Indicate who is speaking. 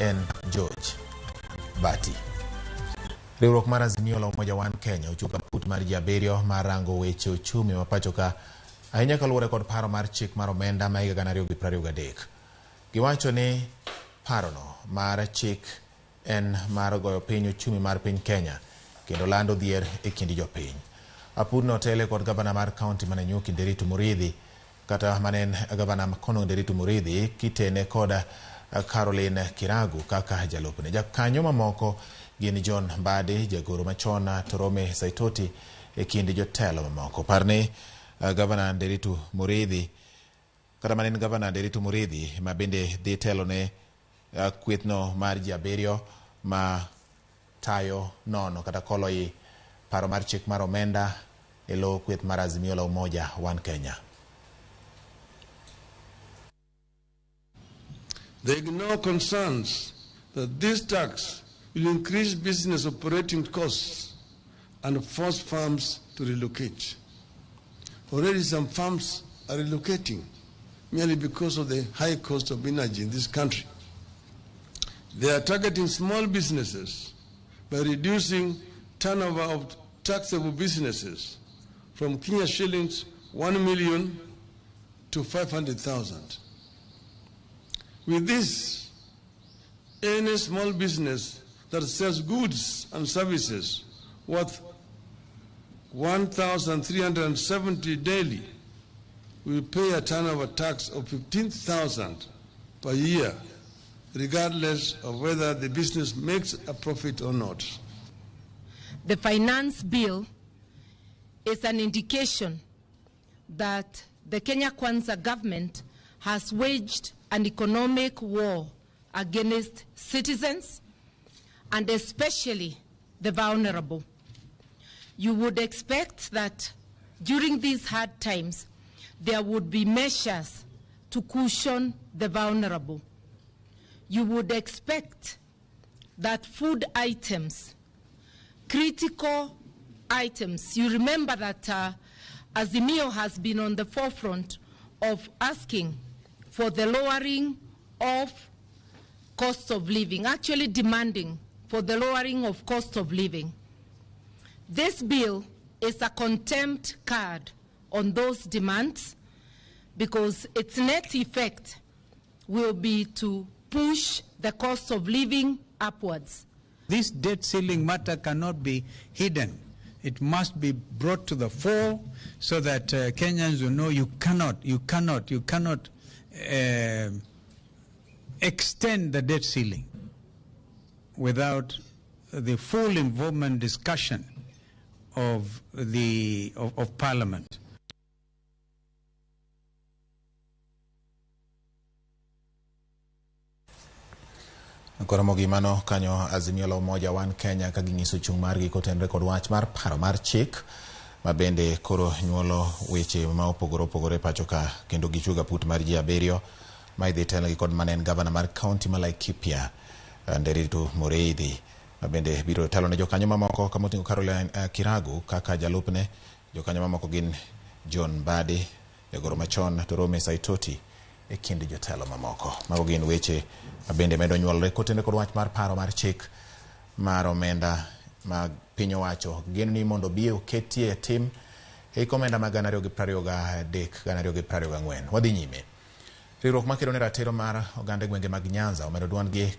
Speaker 1: en George Bati. Riwruok mar Azimio la Umoja One Kenya ochuogo aput mar mabiro mar rango weche ochumi ma pachoka ahinya kaluwore kod paro mar chik mar omenda ma higa 2023. Giwacho ni parono mar chik en mar goyo piny ochumi mar piny Kenya kendo lando dhier e kind jopiny. Aput no tele kod gavana mar kaunti ma Nanyuki Nderitu Muridhi kata manen gavana Makono Nderitu Muridhi kitene koda Caroline Kiragu kaka jalupne. Jakanyo mamoko gin John Mbadi, jagoro machon Torome Saitoti e kind jotelo mamoko. Parne gavana Nderitu Muridhi kata manen gavana Nderitu Muridhi ma bende dhi telo ne kwethno mar mabiro ma tayo nono kata koloi paro mar chik mar omenda e lo kweth mar Azimio la Umoja One Kenya.
Speaker 2: They ignore concerns that this tax will increase business operating costs and force farms to relocate. Already some farms are relocating merely because of the high cost of energy in this country. They are targeting small businesses by reducing turnover of taxable businesses from Kenya shillings 1 million to 500,000. With this, any small business that sells goods and services worth 1,370 daily will pay a turnover tax of 15,000 per year, regardless of whether the business makes a profit or not.
Speaker 3: The finance bill is an indication that the Kenya Kwanza government has waged an economic war against citizens and especially the vulnerable. You would expect that during these hard times there would be measures to cushion the vulnerable. You would expect that food items, critical items, you remember that Azimio has been on the forefront of asking for the lowering of cost of living, actually demanding for the lowering of cost of living. This bill is a contempt card on those demands because its net effect will be to push the cost of living upwards.
Speaker 4: This debt ceiling matter cannot be hidden. It must be brought to the fore so that Kenyans will know you cannot extend the debt ceiling without the full involvement discussion of Parliament.
Speaker 1: Ramogi mano kanyo Azimio la Umoja One Kenya kaginyiso chung margi kotenre kod wach mar paro mar chik mabende koro nyuolo weche ma opogore pachoka kendo gichuogo aput mar mabiro ma idhi telo kod manen gavana mar kaunti ma Laikipia Nderitu Muridhi mabende biro telo ne jokanyo mamoko kamotingo Caroline Kiragu kaka jalupne. Jokanyo mamoko gin John Mbadi, jagoro machon Torome Saitoti e kind jotelo mamoko. Mago gin weche mabende medo nyuolre kotenre kod wach mar paro mar chik mar omenda ma piny owacho gin ni mondo bi oketie tim e komenda mag 2023 2024. Wadhi nyime. Riwruok makedo ne ratiro mar oganda gwenge mag Nyanza omedo dwondgi